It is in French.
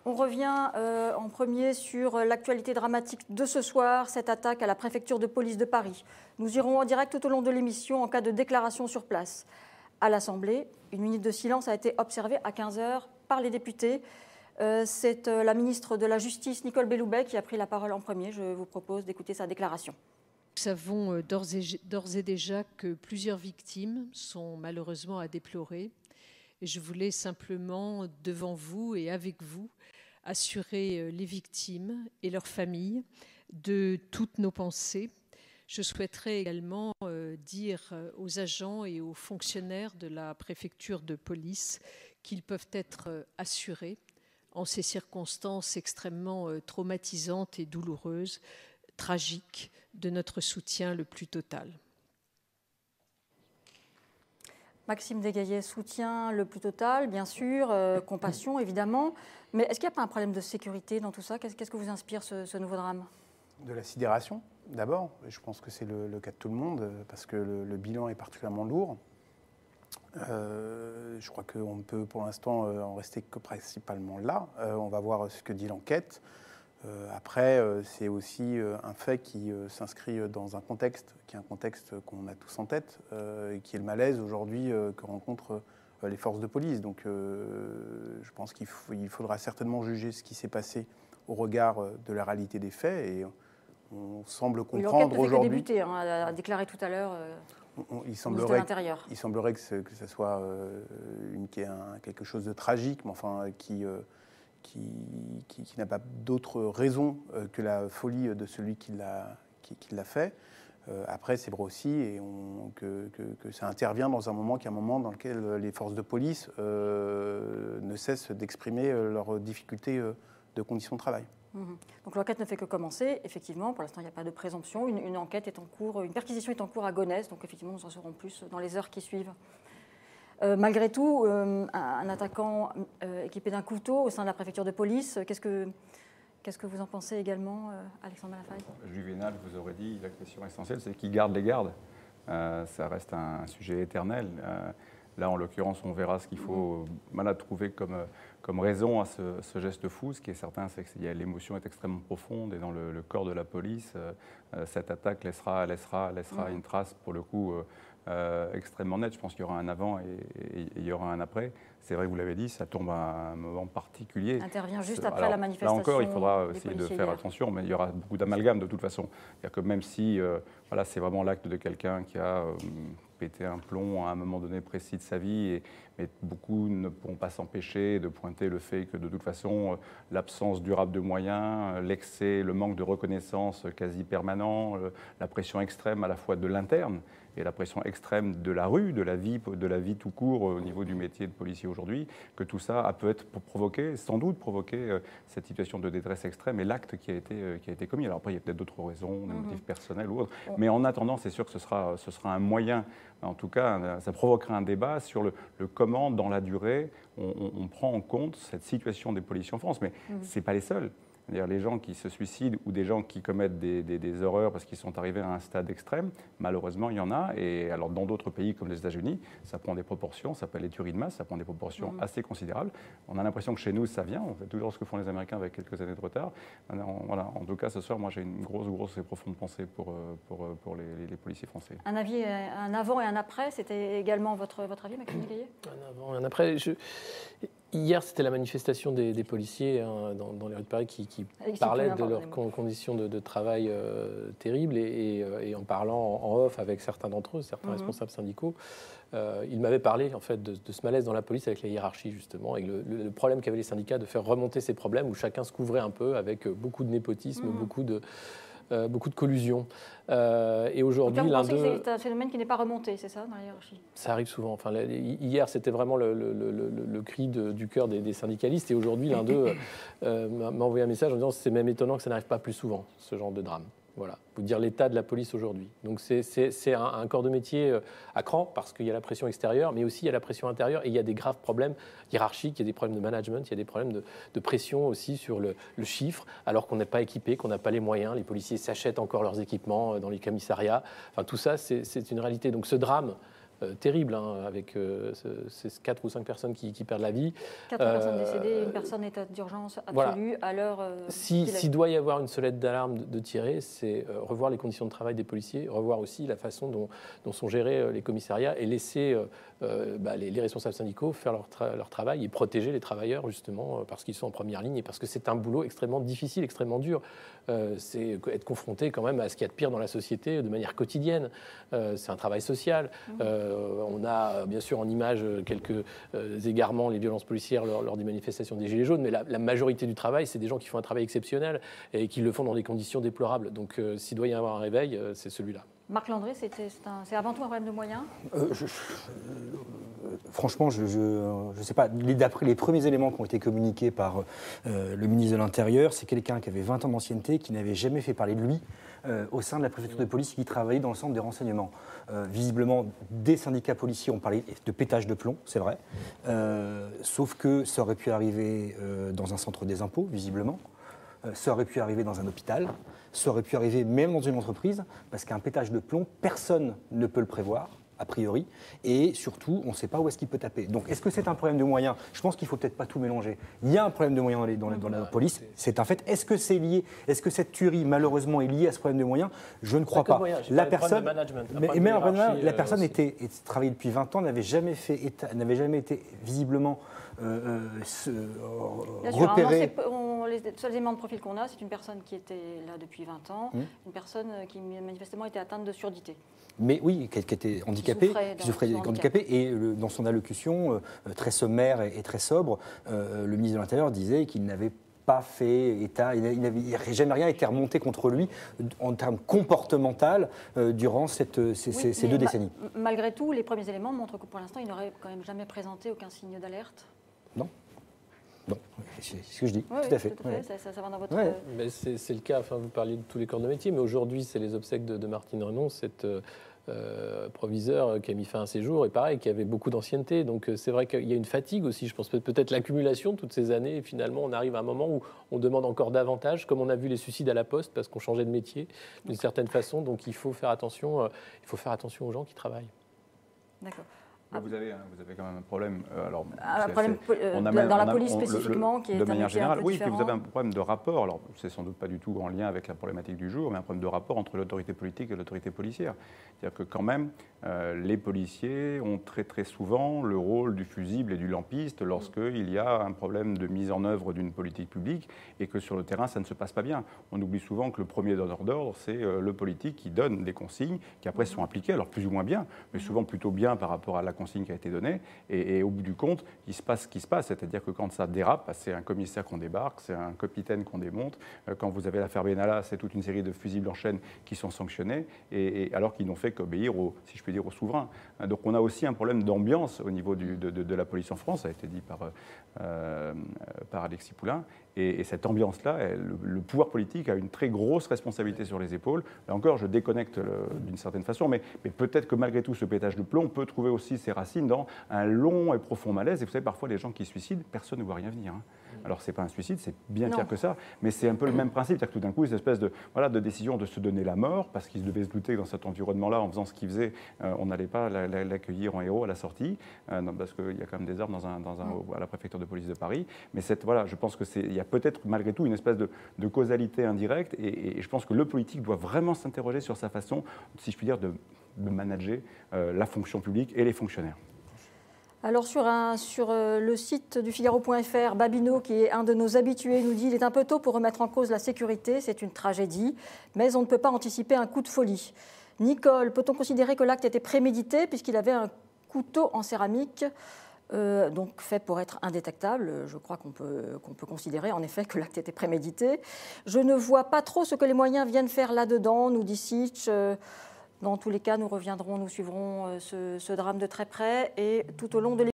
On revient en premier sur l'actualité dramatique de ce soir, cette attaque à la préfecture de police de Paris. Nous irons en direct tout au long de l'émission en cas de déclaration sur place. À l'Assemblée, une minute de silence a été observée à 15h par les députés. C'est la ministre de la Justice, Nicole Belloubet, qui a pris la parole en premier. Je vous propose d'écouter sa déclaration. Nous savons d'ores et déjà que plusieurs victimes sont malheureusement à déplorer. Et je voulais simplement, devant vous et avec vous, assurer les victimes et leurs familles de toutes nos pensées. Je souhaiterais également dire aux agents et aux fonctionnaires de la préfecture de police qu'ils peuvent être assurés en ces circonstances extrêmement traumatisantes et douloureuses, tragiques, de notre soutien le plus total. Maxime Desgaillet, soutien le plus total, bien sûr, compassion évidemment. Mais est-ce qu'il n'y a pas un problème de sécurité dans tout ça? Qu'est-ce que vous inspire ce nouveau drame? De la sidération, d'abord. Je pense que c'est le cas de tout le monde, parce que le bilan est particulièrement lourd. Je crois qu'on ne peut pour l'instant en rester que principalement là. On va voir ce que dit l'enquête. Après, c'est aussi un fait qui s'inscrit dans un contexte, qui est un contexte qu'on a tous en tête, qui est le malaise aujourd'hui que rencontrent les forces de police. Donc je pense qu'il faudra certainement juger ce qui s'est passé au regard de la réalité des faits. Et on semble comprendre aujourd'hui... L'enquête ne fait que débuter, hein, a déclaré tout à l'heure il semblerait que ce soit quelque chose de tragique, mais enfin qui n'a pas d'autre raison que la folie de celui qui l'a fait. Après, c'est vrai aussi que ça intervient dans un moment dans lequel les forces de police ne cessent d'exprimer leurs difficultés de conditions de travail. Donc l'enquête ne fait que commencer. Effectivement, pour l'instant, il n'y a pas de présomption. Une enquête est en cours, une perquisition est en cours à Gonesse. Donc effectivement, nous en saurons plus dans les heures qui suivent. Malgré tout, un attaquant équipé d'un couteau au sein de la préfecture de police, qu'est-ce que vous en pensez également, Alexandre Malafaille? Juvénal vous aurait dit, la question essentielle, c'est qui garde les gardes. Ça reste un sujet éternel. Là, en l'occurrence, on verra ce qu'il faut trouver comme raison à ce geste fou. Ce qui est certain, c'est que l'émotion est extrêmement profonde et dans le corps de la police, cette attaque laissera une trace, pour le coup, extrêmement nette. Je pense qu'il y aura un avant et il y aura un après. C'est vrai que vous l'avez dit, ça tombe à un moment particulier. Intervient juste après la manifestation. Là encore, il faudra essayer de faire attention, mais il y aura beaucoup d'amalgame de toute façon. C'est-à-dire que même si c'est vraiment l'acte de quelqu'un qui a pété un plomb à un moment donné précis de sa vie, mais beaucoup ne pourront pas s'empêcher de pointer le fait que de toute façon, l'absence durable de moyens, l'excès, le manque de reconnaissance quasi permanent, la pression extrême à la fois de l'interne et la pression extrême de la rue, de la vie tout court au niveau du métier de policier aujourd'hui, que tout ça peut être sans doute provoqué cette situation de détresse extrême et l'acte qui a été commis. Alors après, il y a peut-être d'autres raisons, des motifs personnels ou autres, mais en attendant, c'est sûr que ce sera un moyen, en tout cas, ça provoquera un débat sur le comment, dans la durée, on prend en compte cette situation des policiers en France, mais ce n'est pas les seuls. C'est-à-dire les gens qui se suicident ou des gens qui commettent des horreurs parce qu'ils sont arrivés à un stade extrême, malheureusement, il y en a. Et alors, dans d'autres pays comme les États-Unis, ça prend des proportions, ça s'appelle les tueries de masse, ça prend des proportions assez considérables. On a l'impression que chez nous, ça vient. On fait toujours ce que font les Américains avec quelques années de retard. Voilà. En tout cas, ce soir, moi, j'ai une grosse et profonde pensée pour les policiers français. Un avis, un avant et un après, c'était également votre avis, Maxime Desgaillet? Un avant et un après. Hier, c'était la manifestation des policiers dans les rues de Paris qui parlaient de leurs conditions de travail terribles et en parlant en off avec certains d'entre eux, certains responsables syndicaux, ils m'avaient parlé en fait de ce malaise dans la police avec la hiérarchie justement et le problème qu'avaient les syndicats de faire remonter ces problèmes où chacun se couvrait un peu avec beaucoup de népotisme, beaucoup de collusion. Et aujourd'hui, l'un d'eux... C'est un phénomène qui n'est pas remonté, c'est ça, dans la hiérarchie? Ça arrive souvent. Enfin, hier, c'était vraiment le cri du cœur des syndicalistes. Et aujourd'hui, l'un d'eux m'a envoyé un message en disant « c'est même étonnant que ça n'arrive pas plus souvent, ce genre de drame ». Voilà, vous dire l'état de la police aujourd'hui. Donc c'est un corps de métier à cran parce qu'il y a la pression extérieure, mais aussi il y a la pression intérieure et il y a des graves problèmes hiérarchiques, il y a des problèmes de management, il y a des problèmes de pression aussi sur le chiffre, alors qu'on n'est pas équipé, qu'on n'a pas les moyens. Les policiers s'achètent encore leurs équipements dans les commissariats. Enfin tout ça, c'est une réalité. Donc ce drame terrible, avec ces 4 ou 5 personnes qui perdent la vie. 4 personnes décédées, une personne en état d'urgence absolue à l'heure. S'il doit y avoir une sonnette d'alarme de tirer, c'est revoir les conditions de travail des policiers, revoir aussi la façon dont sont gérés les commissariats et laisser les responsables syndicaux faire leur travail et protéger les travailleurs justement parce qu'ils sont en première ligne et parce que c'est un boulot extrêmement difficile, extrêmement dur. C'est être confronté quand même à ce qu'il y a de pire dans la société de manière quotidienne. C'est un travail social. On a bien sûr en image quelques égarements, les violences policières lors des manifestations des Gilets jaunes, mais la majorité du travail, c'est des gens qui font un travail exceptionnel et qui le font dans des conditions déplorables. Donc s'il doit y avoir un réveil, c'est celui-là. Marc Landré, c'est avant tout un problème de moyens Franchement, je ne sais pas. D'après les premiers éléments qui ont été communiqués par le ministre de l'Intérieur, c'est quelqu'un qui avait 20 ans d'ancienneté, qui n'avait jamais fait parler de lui au sein de la préfecture de police, qui travaillait dans le centre des renseignements. Visiblement, des syndicats policiers ont parlé de pétage de plomb, c'est vrai. Sauf que ça aurait pu arriver dans un centre des impôts, visiblement. Ça aurait pu arriver dans un hôpital, ça aurait pu arriver même dans une entreprise, parce qu'un pétage de plomb, personne ne peut le prévoir, a priori, et surtout, on ne sait pas où est-ce qu'il peut taper. Donc, est-ce que c'est un problème de moyens ? Je pense qu'il ne faut peut-être pas tout mélanger. Il y a un problème de moyens dans la police, c'est un fait. Est-ce que c'est lié ? Est-ce que cette tuerie, malheureusement, est liée à ce problème de moyens ? Je ne crois pas. La personne, la personne travaillait depuis 20 ans, n'avait jamais été visiblement repérée. Les seuls éléments de profil qu'on a, c'est une personne qui était là depuis 20 ans, une personne qui manifestement était atteinte de surdité. Mais oui, qui était handicapée, qui souffrait handicapé. Et dans son allocution très sommaire et très sobre, le ministre de l'Intérieur disait qu'il n'avait pas fait état, il n'avait jamais rien été remonté contre lui en termes comportementaux durant ces 2 décennies. Malgré tout, les premiers éléments montrent que pour l'instant, il n'aurait quand même jamais présenté aucun signe d'alerte. Non. Non, c'est ce que je dis, oui, tout à fait. Tout à fait. Ça va dans votre... Mais c'est le cas, enfin, vous parliez de tous les corps de métier, mais aujourd'hui, c'est les obsèques de Martine Renon, cette proviseur qui a mis fin à ses jours, et pareil, qui avait beaucoup d'ancienneté. Donc c'est vrai qu'il y a une fatigue aussi, je pense peut-être l'accumulation de toutes ces années, et finalement, on arrive à un moment où on demande encore davantage, comme on a vu les suicides à la Poste, parce qu'on changeait de métier d'une certaine façon, donc il faut faire attention aux gens qui travaillent. D'accord. Vous avez quand même un problème. Dans la police spécifiquement, qui est de manière générale. Oui, différent. puis vous avez un problème de rapport. Alors, c'est sans doute pas du tout en lien avec la problématique du jour, mais un problème de rapport entre l'autorité politique et l'autorité policière. C'est-à-dire que quand même, les policiers ont très très souvent le rôle du fusible et du lampiste lorsqu'il y a un problème de mise en œuvre d'une politique publique et que sur le terrain, ça ne se passe pas bien. On oublie souvent que le premier donneur d'ordre, c'est le politique qui donne des consignes qui après sont appliquées, alors plus ou moins bien, mais souvent plutôt bien par rapport à la consigne qui a été donnée. Et au bout du compte, il se passe ce qui se passe. C'est-à-dire que quand ça dérape, c'est un commissaire qu'on débarque, c'est un capitaine qu'on démonte. Quand vous avez l'affaire Benalla, c'est toute une série de fusibles en chaîne qui sont sanctionnés, et alors qu'ils n'ont fait qu'obéir, si je puis dire, au souverain. Donc on a aussi un problème d'ambiance au niveau de la police en France, ça a été dit par Alexis Poulain. Et cette ambiance-là, le pouvoir politique a une très grosse responsabilité sur les épaules. Là encore, je déconnecte d'une certaine façon, mais peut-être que malgré tout, ce pétage de plomb peut trouver aussi ses racines dans un long et profond malaise. Et vous savez, parfois, les gens qui se suicident, personne ne voit rien venir. Alors, ce n'est pas un suicide, c'est bien pire que ça, mais c'est un peu le même principe. C'est-à-dire que tout d'un coup, cette espèce de décision de se donner la mort, parce qu'il devait se douter que dans cet environnement-là, en faisant ce qu'il faisait, on n'allait pas l'accueillir en héros à la sortie, parce qu'il y a quand même des armes à la préfecture de police de Paris. Mais je pense qu'il y a peut-être malgré tout une espèce de causalité indirecte, et je pense que le politique doit vraiment s'interroger sur sa façon, si je puis dire, de manager la fonction publique et les fonctionnaires. Alors sur le site du Figaro.fr, Babineau, qui est un de nos habitués, nous dit « Il est un peu tôt pour remettre en cause la sécurité, c'est une tragédie, mais on ne peut pas anticiper un coup de folie. » Nicole, peut-on considérer que l'acte était prémédité puisqu'il avait un couteau en céramique donc fait pour être indétectable? Je crois qu'on peut considérer en effet que l'acte était prémédité. Je ne vois pas trop ce que les moyens viennent faire là-dedans, nous dit Sitch. Dans tous les cas, nous suivrons ce drame de très près et tout au long de